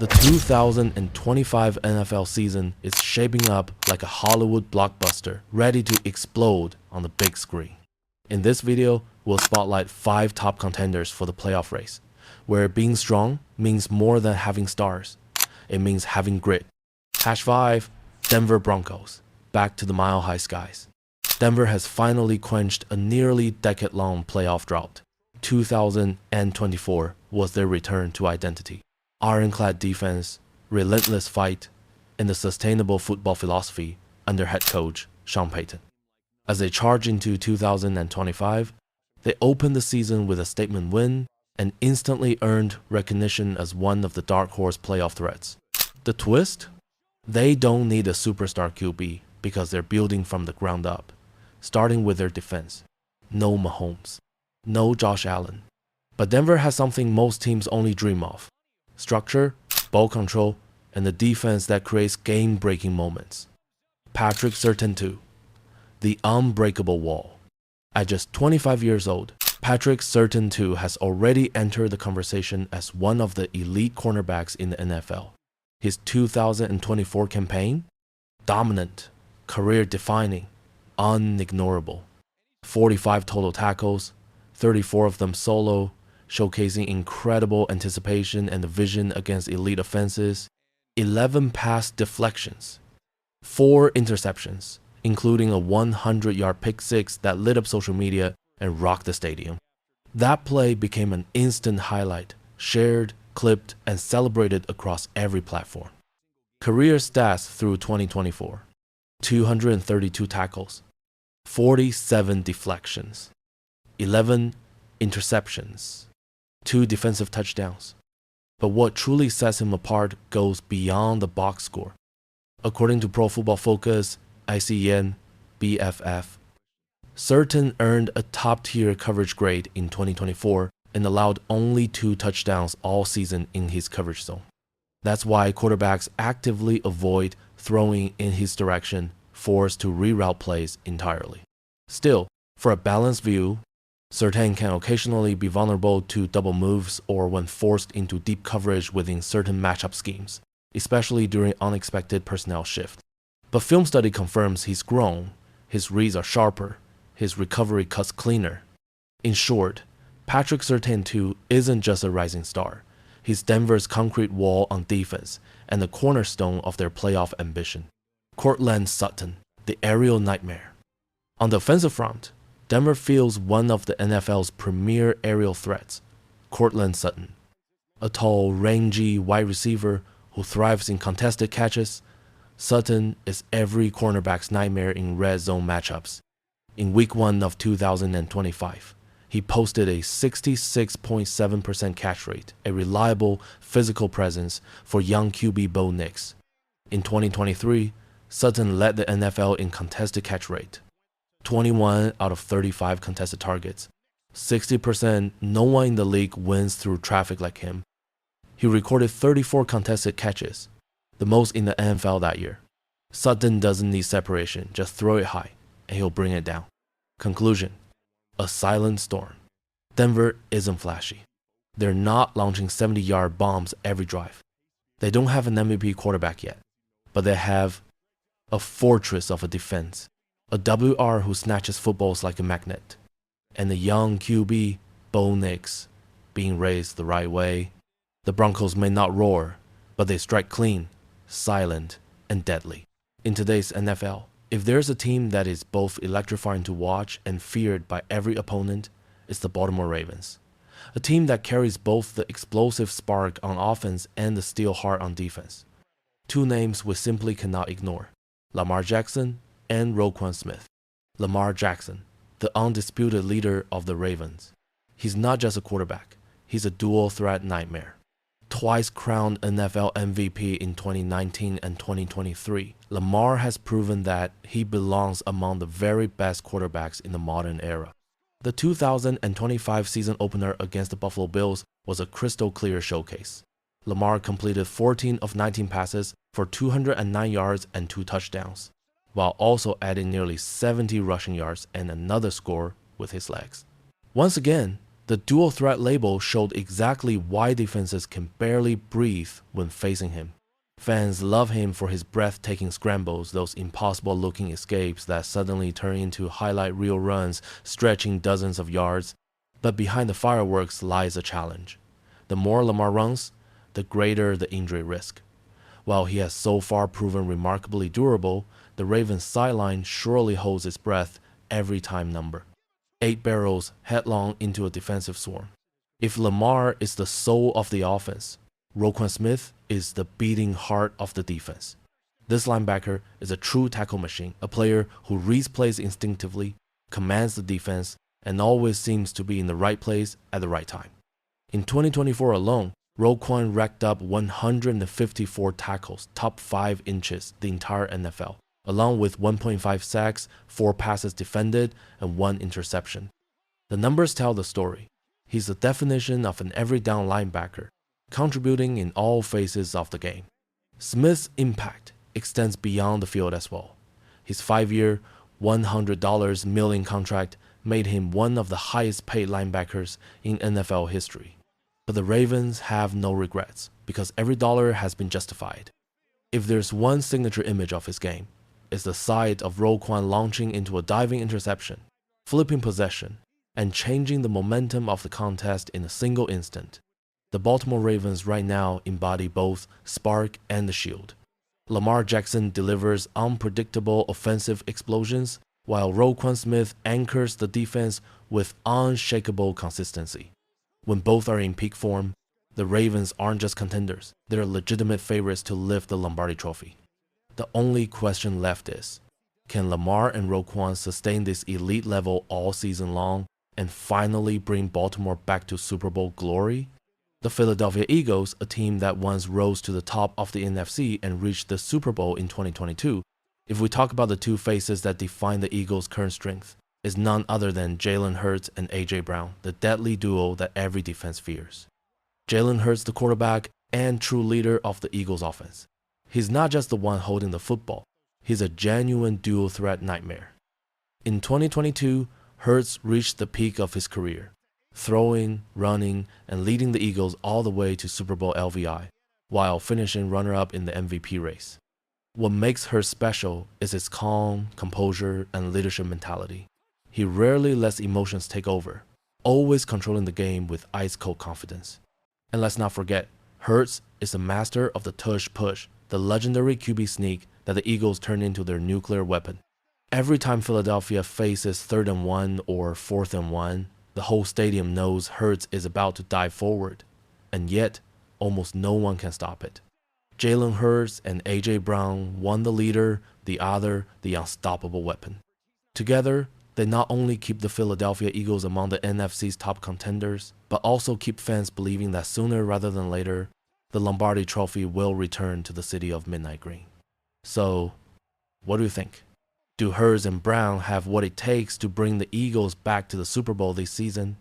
The 2025 NFL season is shaping up like a Hollywood blockbuster ready to explode on the big screen. In this video, we'll spotlight 5 top contenders for the playoff race, where being strong means more than having stars. It means having grit. Hash 5, Denver Broncos, back to the mile-high skies. Denver has finally quenched a nearly decade-long playoff drought. 2024 was their return to identity. Ironclad defense, relentless fight, and the sustainable football philosophy under head coach Sean Payton. As they charge into 2025, they opened the season with a statement win and instantly earned recognition as one of the dark horse playoff threats. The twist? They don't need a superstar QB because they're building from the ground up, starting with their defense. No Mahomes, no Josh Allen. But Denver has something most teams only dream of: structure, ball control, and the defense that creates game-breaking moments. Patrick Surtain II, the unbreakable wall. At just 25 years old, Patrick Surtain II has already entered the conversation as one of the elite cornerbacks in the NFL. His 2024 campaign? Dominant, career-defining, unignorable. 45 total tackles, 34 of them solo, showcasing incredible anticipation and vision against elite offenses, 11 pass deflections, 4 interceptions, including a 100-yard pick six that lit up social media and rocked the stadium. That play became an instant highlight, shared, clipped, and celebrated across every platform. Career stats through 2024: 232 tackles, 47 deflections, 11 interceptions, 2 defensive touchdowns. But what truly sets him apart goes beyond the box score. According to Pro Football Focus, ICN, BFF, Surtain earned a top-tier coverage grade in 2024 and allowed only 2 touchdowns all season in his coverage zone. That's why quarterbacks actively avoid throwing in his direction, forced to reroute plays entirely. Still, for a balanced view, Surtain can occasionally be vulnerable to double moves or when forced into deep coverage within certain matchup schemes, especially during unexpected personnel shift. But film study confirms he's grown, his reads are sharper, his recovery cuts cleaner. In short, Patrick Surtain II isn't just a rising star. He's Denver's concrete wall on defense and the cornerstone of their playoff ambition. Courtland Sutton, the aerial nightmare. On the offensive front, Denver fields one of the NFL's premier aerial threats, Courtland Sutton. A tall, rangy wide receiver who thrives in contested catches, Sutton is every cornerback's nightmare in red zone matchups. In Week 1 of 2025, he posted a 66.7% catch rate, a reliable physical presence for young QB Bo Nix. In 2023, Sutton led the NFL in contested catch rate. 21 out of 35 contested targets. 60%, no one in the league wins through traffic like him. He recorded 34 contested catches, the most in the NFL that year. Sutton doesn't need separation, just throw it high, and he'll bring it down. Conclusion: a silent storm. Denver isn't flashy. They're not launching 70-yard bombs every drive. They don't have an MVP quarterback yet, but they have a fortress of a defense. A WR who snatches footballs like a magnet, and the young QB, Bo Nix, being raised the right way. The Broncos may not roar, but they strike clean, silent, and deadly. In today's NFL, if there's a team that is both electrifying to watch and feared by every opponent, it's the Baltimore Ravens. A team that carries both the explosive spark on offense and the steel heart on defense. 2 names we simply cannot ignore: Lamar Jackson and Roquan Smith. Lamar Jackson, the undisputed leader of the Ravens. He's not just a quarterback, he's a dual-threat nightmare. Twice crowned NFL MVP in 2019 and 2023, Lamar has proven that he belongs among the very best quarterbacks in the modern era. The 2025 season opener against the Buffalo Bills was a crystal-clear showcase. Lamar completed 14 of 19 passes for 209 yards and 2 touchdowns. While also adding nearly 70 rushing yards and another score with his legs. Once again, The dual threat label showed exactly why defenses can barely breathe when facing him. Fans love him for his breathtaking scrambles, those impossible-looking escapes that suddenly turn into highlight reel runs stretching dozens of yards. But behind the fireworks lies a challenge. The more Lamar runs, the greater the injury risk. While he has so far proven remarkably durable, the Ravens' sideline surely holds its breath every time number. 8 barrels headlong into a defensive swarm. If Lamar is the soul of the offense, Roquan Smith is the beating heart of the defense. This linebacker is a true tackle machine, a player who reads plays instinctively, commands the defense, and always seems to be in the right place at the right time. In 2024 alone, Roquan racked up 154 tackles, top 5 inches the entire NFL, along with 1.5 sacks, 4 passes defended, and 1 interception. The numbers tell the story. He's the definition of an every down linebacker, contributing in all phases of the game. Smith's impact extends beyond the field as well. His 5-year, $100 million contract made him one of the highest paid linebackers in NFL history. But the Ravens have no regrets, because every dollar has been justified. If there's one signature image of his game, it's the sight of Roquan launching into a diving interception, flipping possession, and changing the momentum of the contest in a single instant. The Baltimore Ravens right now embody both spark and the shield. Lamar Jackson delivers unpredictable offensive explosions, while Roquan Smith anchors the defense with unshakable consistency. When both are in peak form, the Ravens aren't just contenders, they're legitimate favorites to lift the Lombardi Trophy. The only question left is, can Lamar and Roquan sustain this elite level all season long and finally bring Baltimore back to Super Bowl glory? The Philadelphia Eagles, a team that once rose to the top of the NFC and reached the Super Bowl in 2022, if we talk about the two faces that define the Eagles' current strength, is none other than Jalen Hurts and A.J. Brown, the deadly duo that every defense fears. Jalen Hurts, the quarterback and true leader of the Eagles' offense. He's not just the one holding the football, he's a genuine dual threat nightmare. In 2022, Hurts reached the peak of his career, throwing, running, and leading the Eagles all the way to Super Bowl LVI, while finishing runner-up in the MVP race. What makes Hurts special is his calm, composure, and leadership mentality. He rarely lets emotions take over, always controlling the game with ice-cold confidence. And let's not forget, Hurts is a master of the tush push, the legendary QB sneak that the Eagles turned into their nuclear weapon. Every time Philadelphia faces 3rd and 1 or 4th and 1, the whole stadium knows Hurts is about to dive forward, and yet almost no one can stop it. Jalen Hurts and A.J. Brown, one the leader, the other the unstoppable weapon. Together, they not only keep the Philadelphia Eagles among the NFC's top contenders, but also keep fans believing that sooner rather than later, the Lombardi Trophy will return to the city of Midnight Green. So, what do you think? Do Hurts and Brown have what it takes to bring the Eagles back to the Super Bowl this season?